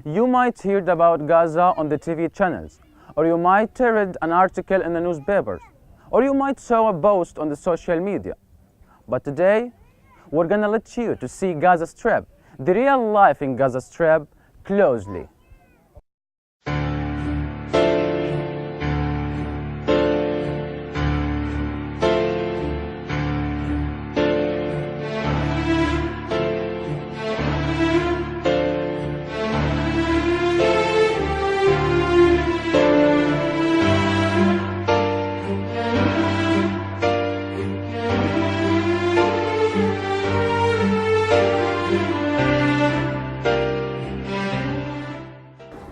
You might hear about Gaza on the TV channels, or you might read an article in the newspapers, or you might saw a post on the social media. But today, we're gonna let you to see Gaza Strip, the real life in Gaza Strip, closely.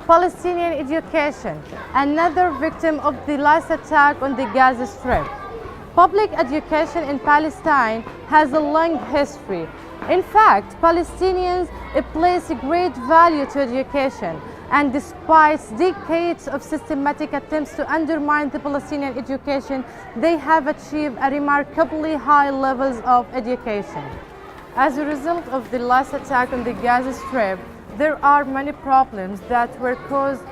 Palestinian education, another victim of the last attack on the Gaza Strip. Public education in Palestine has a long history. In fact, Palestinians place great value to education, and despite decades of systematic attempts to undermine the Palestinian education, they have achieved a remarkably high levels of education. As a result of the last attack on the Gaza Strip, there are many problems that were caused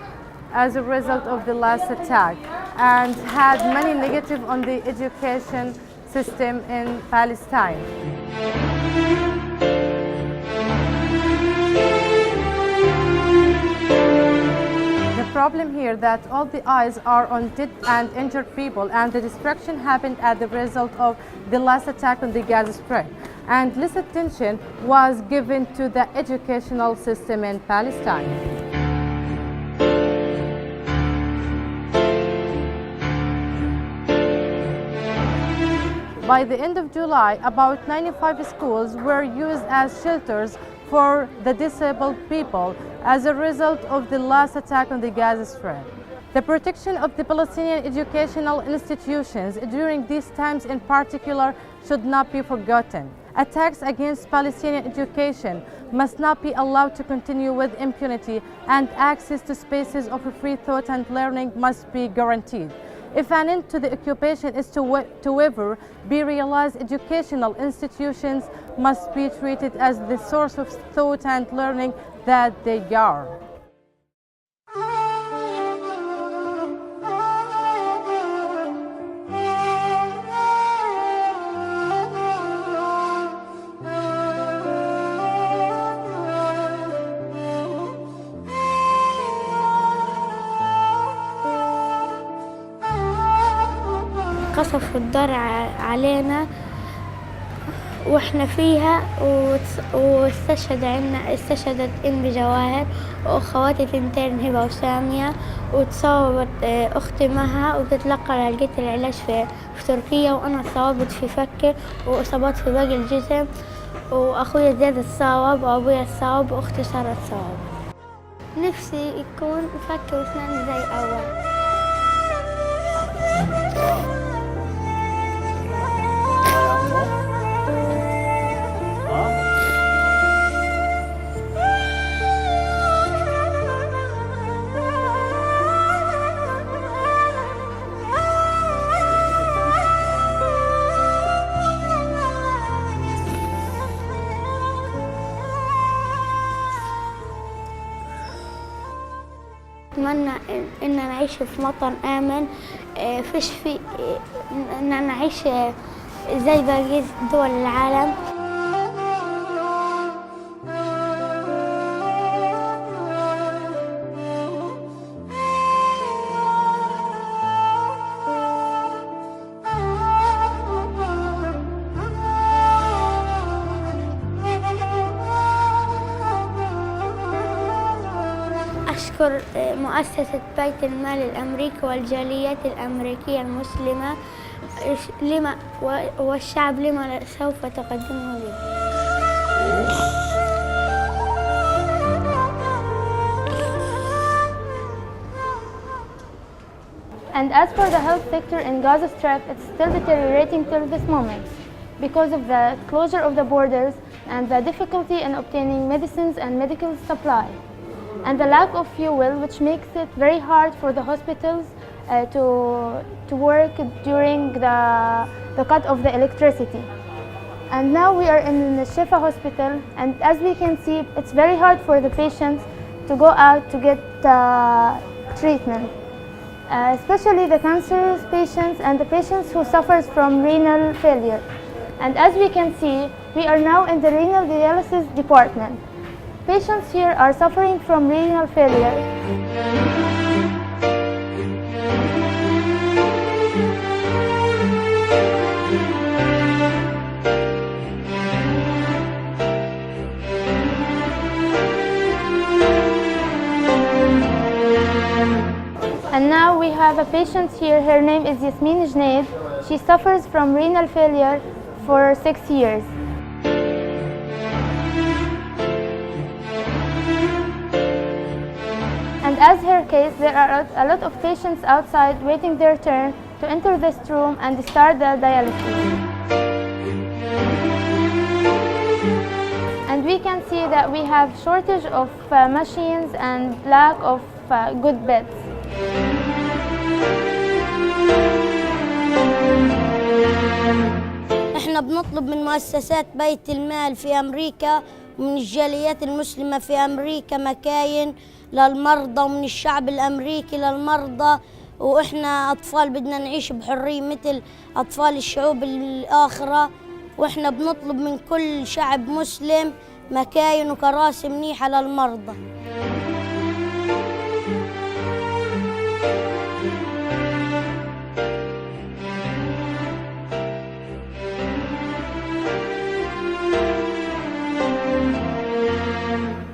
as a result of the last attack and had many negative on the education system in Palestine. The problem here that all the eyes are on dead and injured people, and the destruction happened as the result of the last attack on the Gaza Strip, and less attention was given to the educational system in Palestine. By the end of July, about 95 schools were used as shelters for the disabled people as a result of the last attack on the Gaza Strip. The protection of the Palestinian educational institutions during these times in particular should not be forgotten. Attacks against Palestinian education must not be allowed to continue with impunity, and access to spaces of free thought and learning must be guaranteed. If an end to the occupation is to ever be realized, educational institutions must be treated as the source of thought and learning that they are. قصفوا الدار علينا واحنا فيها، استشهدت ام بجواهر واخواتي تنتين هبه وساميه، وتصابت اختي مها وبتتلقى لقيت العلاج في تركيا، وانا تصابت في فكي واصابات في باقي الجسم، واخويا زياد اتصاب وابويا اتصاب واختي صارت تصاب. نفسي يكون فكي واسناني زي اول. أتمنى إن نعيش في وطن آمن، فيش في إن نعيش زي باقي دول العالم. أشكر مؤسسة بيت المال الأمريكي والجاليات الأمريكية المسلمة والشعب لما سوف تقدمه لي. And as for the health sector in Gaza Strip, it's still deteriorating till this moment because of the closure of the borders and the difficulty in obtaining medicines and medical supply, and the lack of fuel, which makes it very hard for the hospitals to work during the cut of the electricity. And now we are in the Shifa hospital, and as we can see, it's very hard for the patients to go out to get treatment, especially the cancer patients and the patients who suffers from renal failure. And as we can see, we are now in the renal dialysis department. Patients here are suffering from renal failure. And now we have a patient here. Her name is Yasmin Jnaid. She suffers from renal failure for 6 years. And as her case, there are a lot of patients outside waiting their turn to enter this room and start the dialysis. And we can see that we have shortage of machines and lack of good beds. احنا بنطلب من مؤسسات بيت المال في أمريكا ومن الجاليات المسلمة في أمريكا مكاين للمرضى، ومن الشعب الأمريكي للمرضى، وإحنا أطفال بدنا نعيش بحرية مثل أطفال الشعوب الآخرة، وإحنا بنطلب من كل شعب مسلم مكاين وكراسي منيحة للمرضى.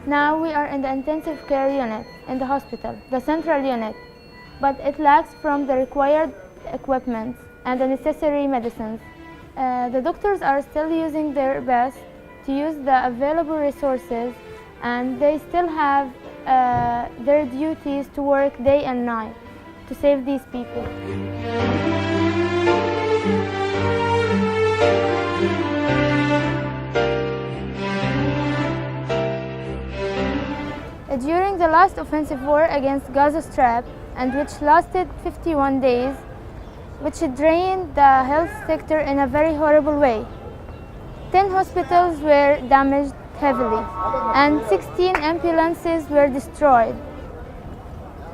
Now we are in the intensive care unit in the hospital, the central unit, but it lacks from the required equipment and the necessary medicines. The doctors are still using their best to use the available resources, and they still have their duties to work day and night to save these people. During the last offensive war against Gaza Strip, and which lasted 51 days, which drained the health sector in a very horrible way. 10 hospitals were damaged heavily, and 16 ambulances were destroyed.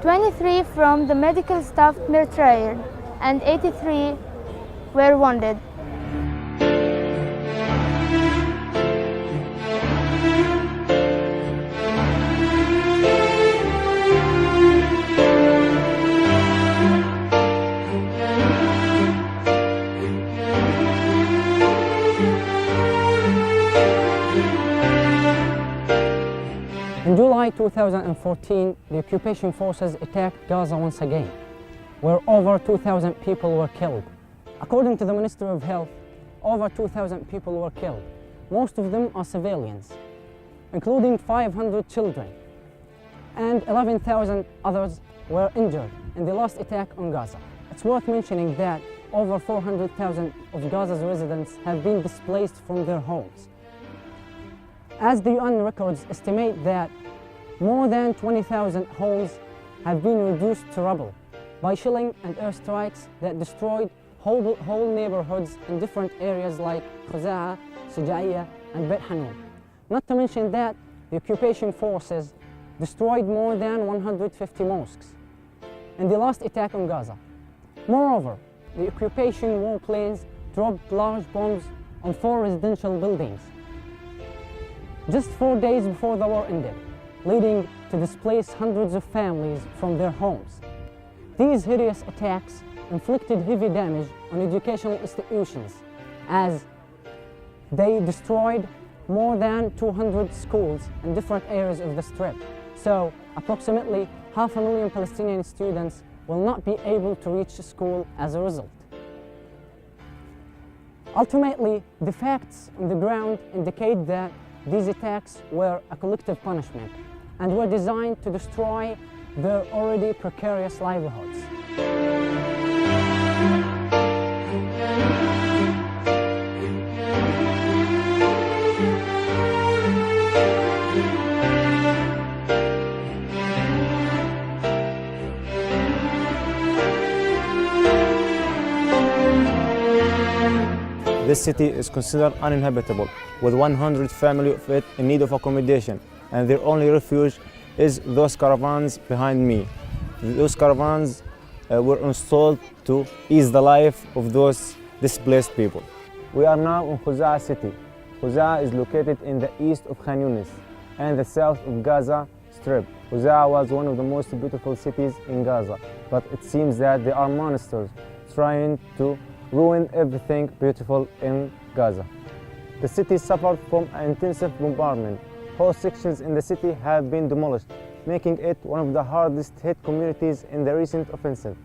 23 from the medical staff were tired, and 83 were wounded. In July 2014, the occupation forces attacked Gaza once again, where over 2,000 people were killed. According to the Ministry of Health, over 2,000 people were killed. Most of them are civilians, including 500 children, and 11,000 others were injured in the last attack on Gaza. It's worth mentioning that over 400,000 of Gaza's residents have been displaced from their homes. As the UN records estimate that more than 20,000 homes have been reduced to rubble by shelling and airstrikes that destroyed whole neighborhoods in different areas like Khuza'a, Shuja'iyya, and Beit Hanun. Not to mention that the occupation forces destroyed more than 150 mosques in the last attack on Gaza. Moreover, the occupation warplanes dropped large bombs on 4 residential buildings just 4 days before the war ended, leading to displace hundreds of families from their homes. These hideous attacks inflicted heavy damage on educational institutions, as they destroyed more than 200 schools in different areas of the Strip. So approximately 500,000 Palestinian students will not be able to reach school as a result. Ultimately, the facts on the ground indicate that these attacks were a collective punishment and were designed to destroy their already precarious livelihoods. This city is considered uninhabitable, with 100 families of it in need of accommodation, and their only refuge is those caravans behind me. Those caravans were installed to ease the life of those displaced people. We are now in Khuza'a city. Khuza'a is located in the east of Khan Yunis and the south of Gaza Strip. Khuza'a was one of the most beautiful cities in Gaza, but it seems that there are monsters trying to ruin everything beautiful in Gaza. The city suffered from an intensive bombardment. Whole sections in the city have been demolished, making it one of the hardest hit communities in the recent offensive.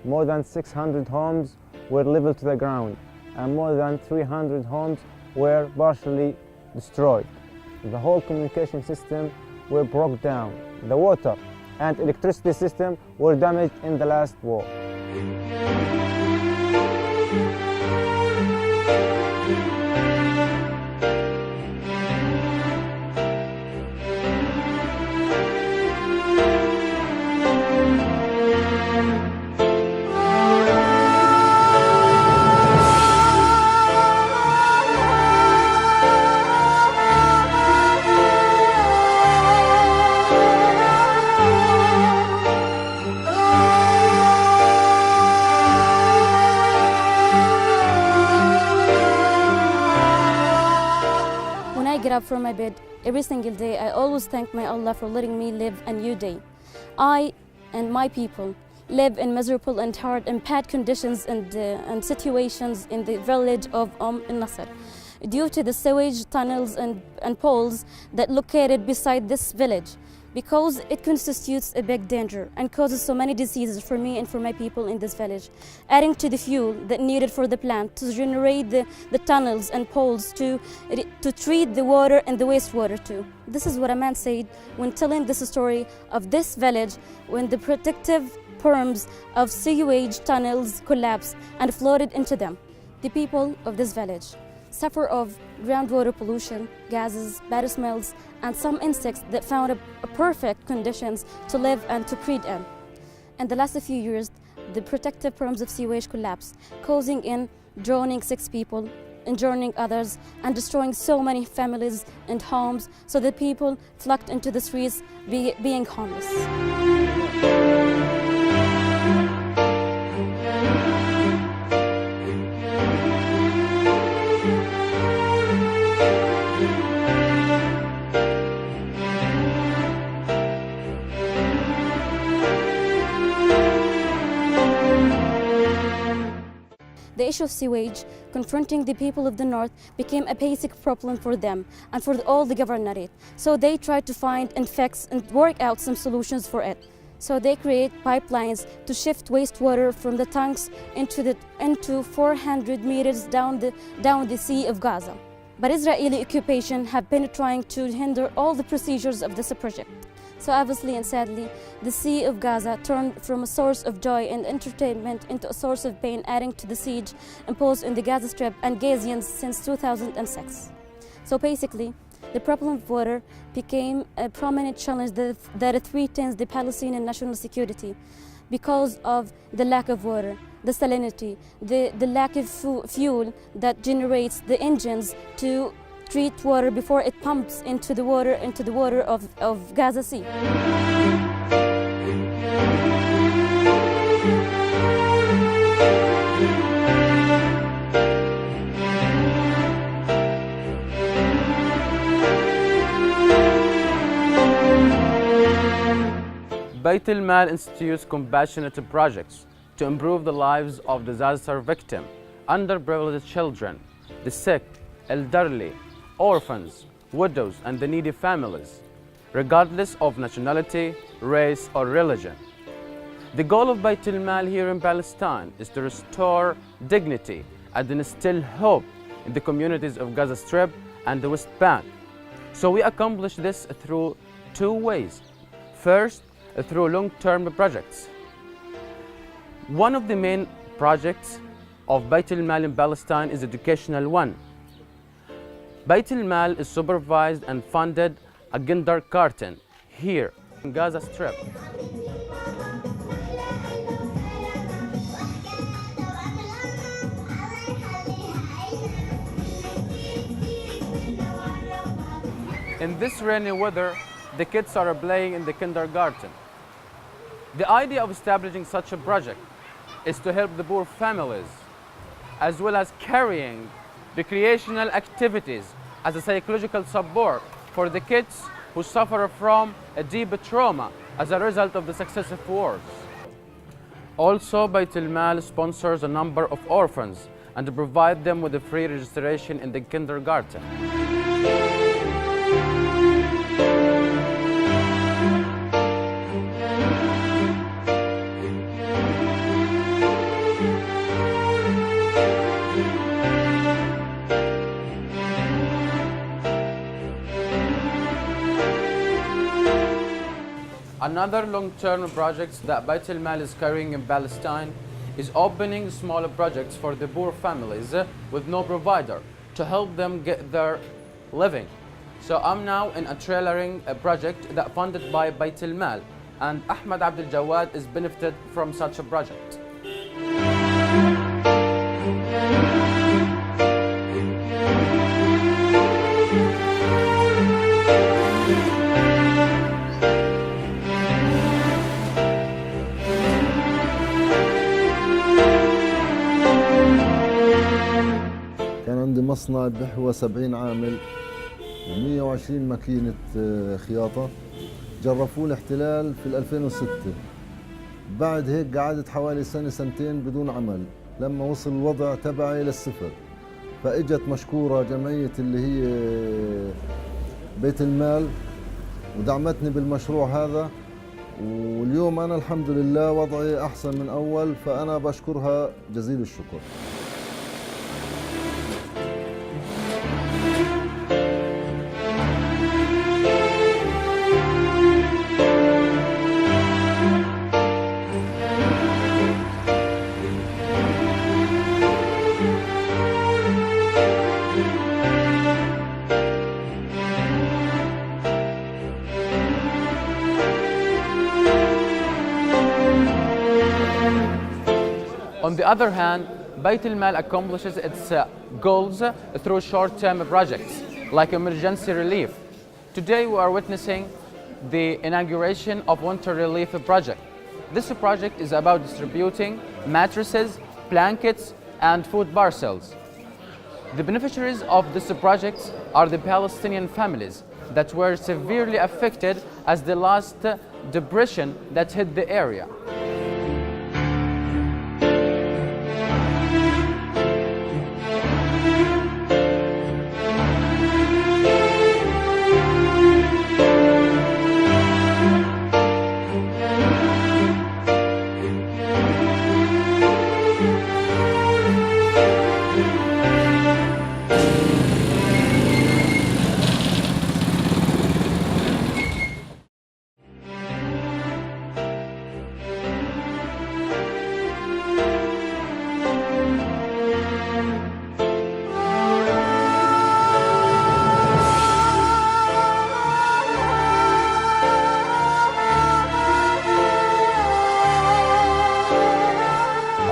More than 600 homes were leveled to the ground, and more than 300 homes were partially destroyed. The whole communication system were broke down. The water and electricity system were damaged in the last war. Up from my bed every single day, I always thank my Allah for letting me live a new day. I and my people live in miserable and hard and bad conditions and situations in the village of al-Nasr due to the sewage tunnels and poles that located beside this village, because it constitutes a big danger and causes so many diseases for me and for my people in this village, adding to the fuel that needed for the plant to generate the tunnels and poles to treat the water and the wastewater too. This is what a man said when telling this story of this village when the protective perms of sewage tunnels collapsed and flooded into them. The people of this village suffer of groundwater pollution, gases, bad smells, and some insects that found a perfect conditions to live and to breed in. In the last few years, the protective perms of sewage collapsed, causing drowning 6 people, injuring others, and destroying so many families and homes, so the people flocked into the streets being homeless. The issue of sewage confronting the people of the north became a basic problem for them and for all the governorate. So they tried to find and fix and work out some solutions for it. So they create pipelines to shift wastewater from the tanks into 400 meters down the Sea of Gaza. But Israeli occupation have been trying to hinder all the procedures of this project. So obviously and sadly, the Sea of Gaza turned from a source of joy and entertainment into a source of pain, adding to the siege imposed in the Gaza Strip and Gazians since 2006. So basically, the problem of water became a prominent challenge that threatens the Palestinian national security because of the lack of water, the salinity, the lack of fuel that generates the engines to treat water before it pumps into the water of Gaza Sea. Bayt al-Mal institutes compassionate projects to improve the lives of disaster victims, underprivileged children, the sick, elderly, orphans, widows, and the needy families, regardless of nationality, race, or religion. The goal of Bayt al-Mal here in Palestine is to restore dignity and instill hope in the communities of Gaza Strip and the West Bank. So we accomplish this through 2 ways. First, through long-term projects. One of the main projects of Bayt al-Mal in Palestine is educational one. Bayt al-Mal is supervised and funded a kindergarten here in Gaza Strip. In this rainy weather, the kids are playing in the kindergarten. The idea of establishing such a project is to help the poor families, as well as carrying recreational activities as a psychological support for the kids who suffer from a deep trauma as a result of the successive wars. Also, Bayt al-Mal sponsors a number of orphans and provide them with a free registration in the kindergarten. Another long-term project that Bayt al-Mal is carrying in Palestine is opening small projects for the poor families with no provider to help them get their living. So I'm now in a trailering project that funded by Bayt al-Mal, and Ahmed Abdel Jawad is benefited from such a project. عندي مصنع بحوى 70 عامل و120 ماكينة خياطة. جرفوه الاحتلال في 2006. بعد هيك قعدت حوالي سنة سنتين بدون عمل لما وصل الوضع تبعي للصفر. فاجت مشكورة جمعية اللي هي بيت المال ودعمتني بالمشروع هذا، واليوم أنا الحمد لله وضعي أحسن من أول، فأنا بشكرها جزيل الشكر. On the other hand, Bayt al-Mal accomplishes its goals through short-term projects like emergency relief. Today we are witnessing the inauguration of Winter Relief Project. This project is about distributing mattresses, blankets, and food parcels. The beneficiaries of this project are the Palestinian families that were severely affected as the last depression that hit the area.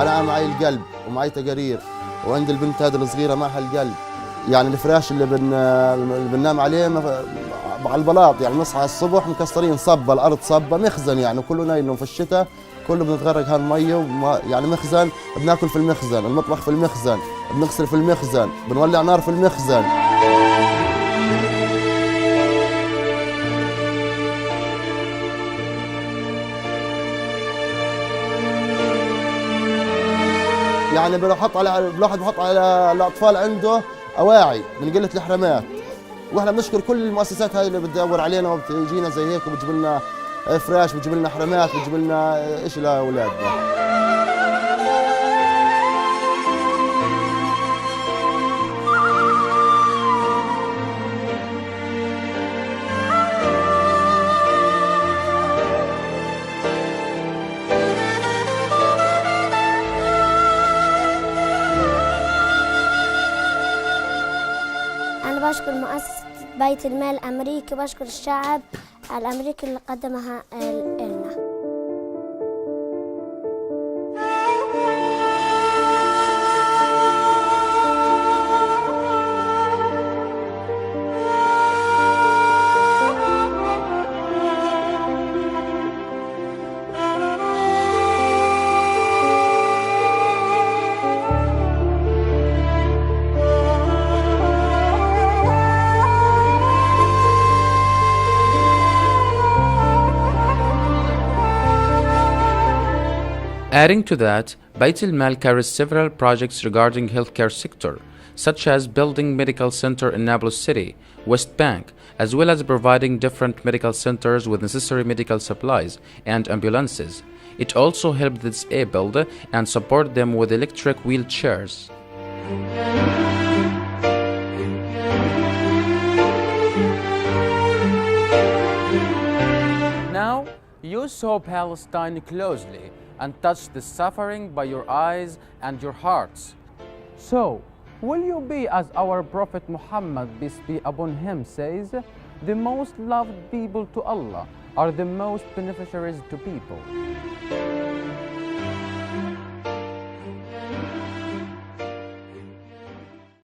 أنا معي القلب ومعي تقارير، وعند البنت هذه الصغيرة معها القلب. يعني الفراش اللي بننام عليه على البلاط، يعني نصحى الصبح مكسرين صبة، الأرض صبة، مخزن يعني كله نايلون في الشتاء، كله بنتغرق هالمية، يعني مخزن، بناكل في المخزن، المطبخ في المخزن، بنغسل في المخزن، بنولع نار في المخزن. يعني الواحد بحط على الاطفال عنده اواعي من قله الحرامات، واحنا بنشكر كل المؤسسات هاي اللي بتدور علينا وبتجينا زي هيك وبتجيب لنا فراش، بتجيب لنا حرامات، بتجيب لنا شيء لاولادنا. بشكر مؤسسة بيت المال الأمريكي، بشكر الشعب الأمريكي اللي قدمها لنا. Adding to that, Bait al-Mal carries several projects regarding healthcare sector, such as building medical center in Nablus City, West Bank, as well as providing different medical centers with necessary medical supplies and ambulances. It also helped the disabled and support them with electric wheelchairs. Now, you saw Palestine closely and touched the suffering by your eyes and your hearts. So, will you be as our Prophet Muhammad, peace be upon him, says, the most loved people to Allah are the most beneficiaries to people?